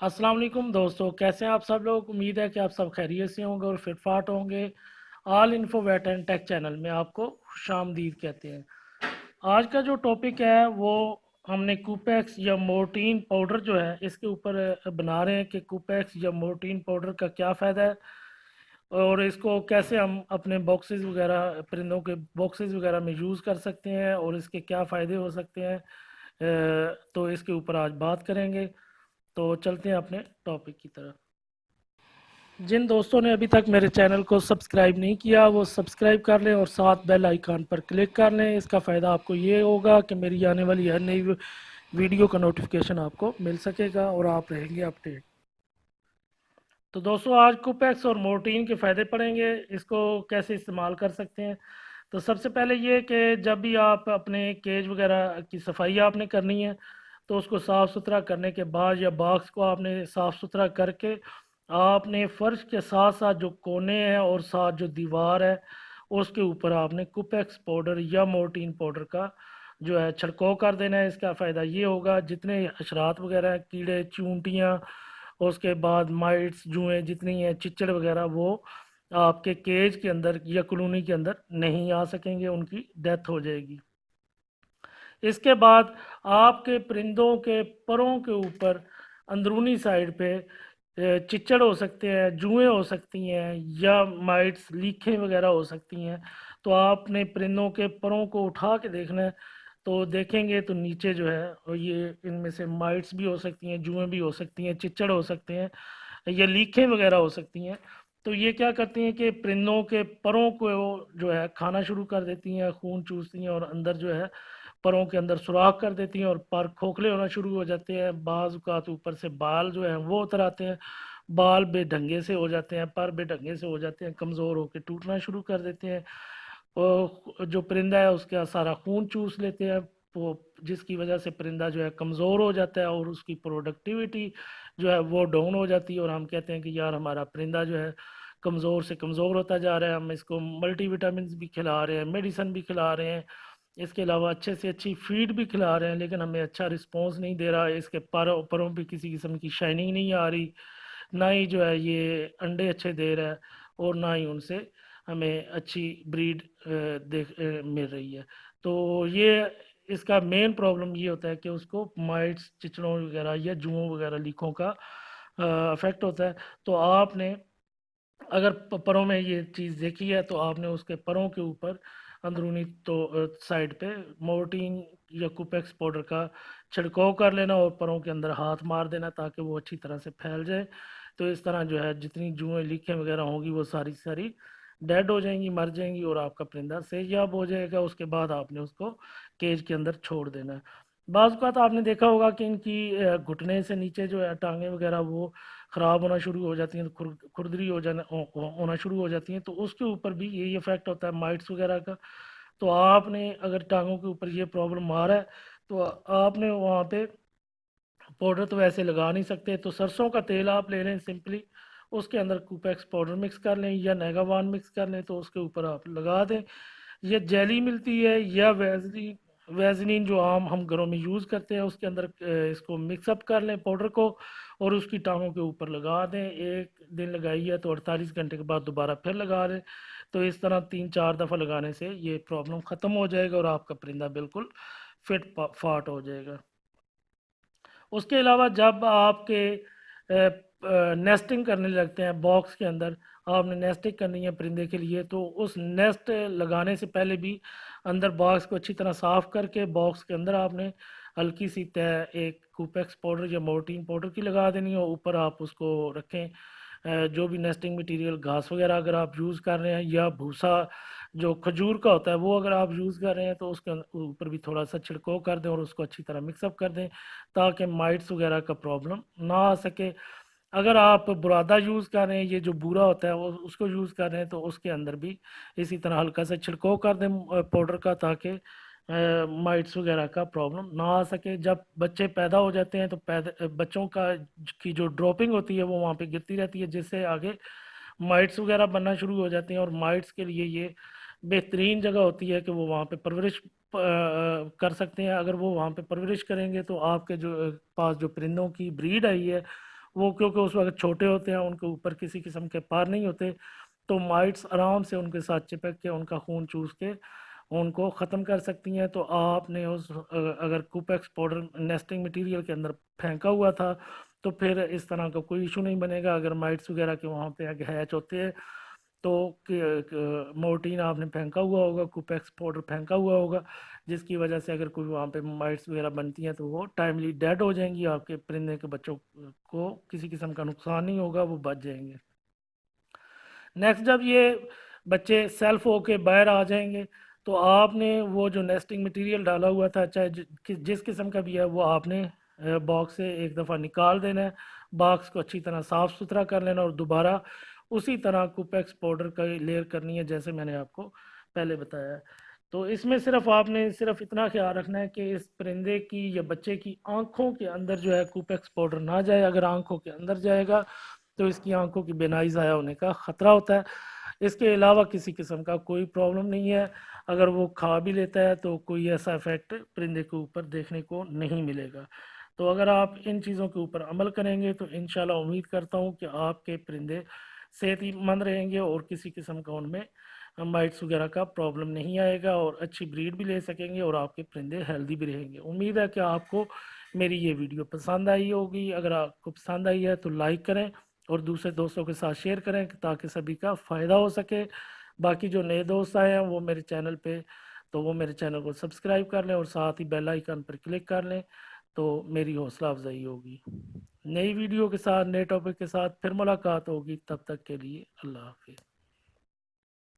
अस्सलाम वालेकुम दोस्तों, कैसे हैं आप सब लोग। उम्मीद है कि आप सब खैरियत से होंगे और फिटफाट होंगे। All info wet and tech channel में आपको खुशामदीद कहते हैं। आज का जो टॉपिक है वो हमने कूपेक्स या मोर्टीन पाउडर जो है इसके ऊपर बना रहे हैं कि कूपेक्स या मोर्टीन पाउडर का क्या फ़ायदा है और इसको कैसे हम अपने बॉक्सेस वगैरह परिंदों के बॉक्सेस वगैरह में यूज़ कर सकते हैं और इसके क्या फ़ायदे हो सकते हैं। तो इसके ऊपर आज बात करेंगे। तो चलते हैं अपने टॉपिक की तरफ। जिन दोस्तों ने अभी तक मेरे चैनल को सब्सक्राइब नहीं किया वो सब्सक्राइब कर लें और साथ बेल आइकन पर क्लिक कर लें। इसका फ़ायदा आपको ये होगा कि मेरी आने वाली हर नई वीडियो का नोटिफिकेशन आपको मिल सकेगा और आप रहेंगे अपडेट। तो दोस्तों आज कुपेक्स और मोर्टीन के फ़ायदे पढ़ेंगे, इसको कैसे इस्तेमाल कर सकते हैं। तो सबसे पहले ये कि जब भी आप अपने केज वगैरह की सफाई आपने करनी है तो उसको साफ़ सुथरा करने के बाद या बॉक्स को आपने साफ़ सुथरा करके आपने फ़र्श के साथ साथ जो कोने हैं और साथ जो दीवार है उसके ऊपर आपने कुपेक्स पाउडर या मोर्टीन पाउडर का जो है छिड़काव कर देना है। इसका फ़ायदा ये होगा जितने हशरात वगैरह कीड़े चूंटियाँ उसके बाद माइट्स जुएँ जितनी हैं चिचड़ वगैरह वो आपके केज के अंदर या कॉलोनी के अंदर नहीं आ सकेंगे, उनकी डेथ हो जाएगी। इसके बाद आपके परिंदों के परों के ऊपर अंदरूनी साइड पे चिचड़ हो सकते हैं, जुएँ हो सकती हैं या माइट्स लीखें वगैरह हो सकती हैं। तो आपने परिंदों के परों को उठा के देखना है तो देखेंगे तो नीचे जो है और ये इनमें से माइट्स भी हो सकती हैं, जुएँ भी हो सकती हैं, चिचड़ हो सकते हैं या लीखें वगैरह हो सकती हैं। तो ये क्या करती हैं कि परिंदों के परों को जो है खाना शुरू कर देती हैं, खून चूसती हैं और अंदर जो है परों के अंदर सुराख कर देती हैं और पर खोखले होना शुरू हो जाते हैं। बाज़ औक़ात ऊपर से बाल जो हैं वो उतर आते हैं, बाल बेढंगे से हो जाते हैं, पर बेढंगे से हो जाते हैं, कमज़ोर होकर टूटना शुरू कर देते हैं। और जो परिंदा है उसका सारा खून चूस लेते हैं, वो जिसकी वजह से परिंदा जो है कमज़ोर हो जाता है और उसकी प्रोडक्टिविटी जो है वो डाउन हो जाती है और हम कहते हैं कि यार हमारा परिंदा जो है कमज़ोर से कमज़ोर होता जा रहा है। हम इसको मल्टीविटामिन भी खिला रहे हैं, मेडिसिन भी खिला रहे हैं, इसके अलावा अच्छे से अच्छी फीड भी खिला रहे हैं, लेकिन हमें अच्छा रिस्पॉन्स नहीं दे रहा है। इसके परों पे किसी किस्म की शाइनिंग नहीं आ रही, ना ही जो है ये अंडे अच्छे दे रहा है और ना ही उनसे हमें अच्छी ब्रीड मिल रही है। तो ये इसका मेन प्रॉब्लम ये होता है कि उसको माइट्स चिचड़ों वगैरह या जुओं वगैरह लीखों का अफेक्ट होता है। तो आपने अगर परों में ये चीज़ देखी है तो आपने उसके परों के ऊपर अंदरूनी तो साइड पे मोर्टीन या कुपेक्स पाउडर का छिड़काव कर लेना और परों के अंदर हाथ मार देना ताकि वो अच्छी तरह से फैल जाए। तो इस तरह जो है जितनी जुएँ लीखें वगैरह होंगी वो सारी सारी डेड हो जाएंगी, मर जाएंगी और आपका परिंदा सेहयाब हो जाएगा। उसके बाद आपने उसको केज के अंदर छोड़ देना है। बाज़ औक़ात आपने देखा होगा कि इनकी घुटने से नीचे जो है टांगें वगैरह वो ख़राब होना शुरू हो जाती हैं, तो खुरदरी होना शुरू हो जाती हैं, तो उसके ऊपर भी यही इफ़ेक्ट होता है माइट्स वगैरह का। तो आपने अगर टांगों के ऊपर ये प्रॉब्लम आ रहा है तो आपने वहाँ पे पाउडर तो वैसे लगा नहीं सकते, तो सरसों का तेल आप ले लें सिंपली, उसके अंदर कूपेक्स पाउडर मिक्स कर लें या नेगावान मिक्स कर लें तो उसके ऊपर आप लगा दें। ये जेली मिलती है या वैज़लीन जो आम हम घरों में यूज़ करते हैं उसके अंदर इसको मिक्सअप कर लें पाउडर को और उसकी टांगों के ऊपर लगा दें। एक दिन लगाई है तो 48 घंटे के बाद दोबारा फिर लगा दें। तो इस तरह 3-4 दफ़ा लगाने से ये प्रॉब्लम ख़त्म हो जाएगा और आपका परिंदा बिल्कुल फिट फाट हो जाएगा। उसके अलावा जब आपके नेस्टिंग करने लगते हैं बॉक्स के अंदर, आपने नेस्टिंग करनी है परिंदे के लिए, तो उस नेस्ट लगाने से पहले भी अंदर बॉक्स को अच्छी तरह साफ़ करके बॉक्स के अंदर आपने हल्की सी तय एक कूपेक्स पाउडर या मोर्टीन पाउडर की लगा देनी है। ऊपर आप उसको रखें जो भी नेस्टिंग मटेरियल घास वगैरह अगर आप यूज़ कर रहे हैं या भूसा जो खजूर का होता है वो अगर आप यूज़ कर रहे हैं तो उसके ऊपर भी थोड़ा सा छिड़काव कर दें और उसको अच्छी तरह मिक्सअप कर दें ताकि माइट्स वगैरह का प्रॉब्लम ना आ सके। अगर आप बुरादा यूज़ कर रहे हैं, ये जो बूरा होता है वो उसको यूज़ कर रहे हैं तो उसके अंदर भी इसी तरह हल्का सा छिड़काव कर दें पाउडर का ताकि माइट्स वगैरह का प्रॉब्लम ना आ सके। जब बच्चे पैदा हो जाते हैं तो बच्चों का की जो ड्रॉपिंग होती है वो वहाँ पे गिरती रहती है जिससे आगे माइट्स वगैरह बनना शुरू हो जाती हैं और माइट्स के लिए ये बेहतरीन जगह होती है कि वो वहाँ पे परवरिश कर सकते हैं। अगर वो वहाँ पे परवरिश करेंगे तो आपके जो पास जो परिंदों की ब्रीड आई है وہ کیونکہ اس وقت چھوٹے ہوتے ہیں، ان کے اوپر کسی قسم کے پار نہیں ہوتے، تو مائٹس آرام سے ان کے ساتھ چپک کے ان کا خون چوس کے ان کو ختم کر سکتی ہیں۔ تو آپ نے اگر کوپیکس پاؤڈر نیسٹنگ مٹیریل کے اندر پھینکا ہوا تھا تو پھر اس طرح کا کوئی ایشو نہیں بنے گا۔ اگر مائٹس وغیرہ کے وہاں پہ ہیچ ہوتے ہیں تو مورٹین آپ نے پھینکا ہوا ہوگا، کوپیکس پاؤڈر پھینکا ہوا ہوگا، جس کی وجہ سے اگر کوئی وہاں پہ مائٹس وغیرہ بنتی ہیں تو وہ ٹائملی ڈیڈ ہو جائیں گی، آپ کے پرندے کے بچوں کو کسی قسم کا نقصان نہیں ہوگا، وہ بچ جائیں گے۔ نیکسٹ جب یہ بچے سیلف ہو کے باہر آ جائیں گے تو آپ نے وہ جو نیسٹنگ مٹیریل ڈالا ہوا تھا، چاہے جس قسم کا بھی ہے، وہ آپ نے باکس سے ایک دفعہ نکال دینا ہے، باکس کو اچھی طرح صاف ستھرا کر لینا اور دوبارہ اسی طرح کوپیکس پاؤڈر کا لیئر کرنی ہے جیسے میں نے آپ کو پہلے بتایا ہے۔ تو اس میں صرف آپ نے صرف اتنا خیال رکھنا ہے کہ اس پرندے کی یا بچے کی آنکھوں کے اندر جو ہے کوپیکس پاؤڈر نہ جائے۔ اگر آنکھوں کے اندر جائے گا تو اس کی آنکھوں کی بینائی ضائع ہونے کا خطرہ ہوتا ہے۔ اس کے علاوہ کسی قسم کا کوئی پرابلم نہیں ہے۔ اگر وہ کھا بھی لیتا ہے تو کوئی ایسا افیکٹ پرندے کے اوپر دیکھنے کو نہیں ملے گا۔ تو اگر آپ ان چیزوں کے اوپر عمل کریں گے تو انشاءاللہ امید کرتا ہوں کہ آپ کے پرندے صحت مند رہیں گے اور کسی قسم کا ان میں مائٹس وغیرہ کا پرابلم نہیں آئے گا، اور اچھی بریڈ بھی لے سکیں گے اور آپ کے پرندے ہیلدی بھی رہیں گے۔ امید ہے کہ آپ کو میری یہ ویڈیو پسند آئی ہوگی۔ اگر آپ کو پسند آئی ہے تو لائک کریں اور دوسرے دوستوں کے ساتھ شیئر کریں تاکہ سبھی کا فائدہ ہو سکے۔ باقی جو نئے دوست آئے ہیں وہ میرے چینل پہ تو وہ میرے چینل کو سبسکرائب کر لیں اور ساتھ ہی بیل آئیکن پر کلک کر لیں تو میری حوصلہ افزائی ہوگی۔ نئی ویڈیو کے ساتھ، نئے ٹاپک کے ساتھ پھر ملاقات ہوگی، تب تک کے لیے اللہ حافظ۔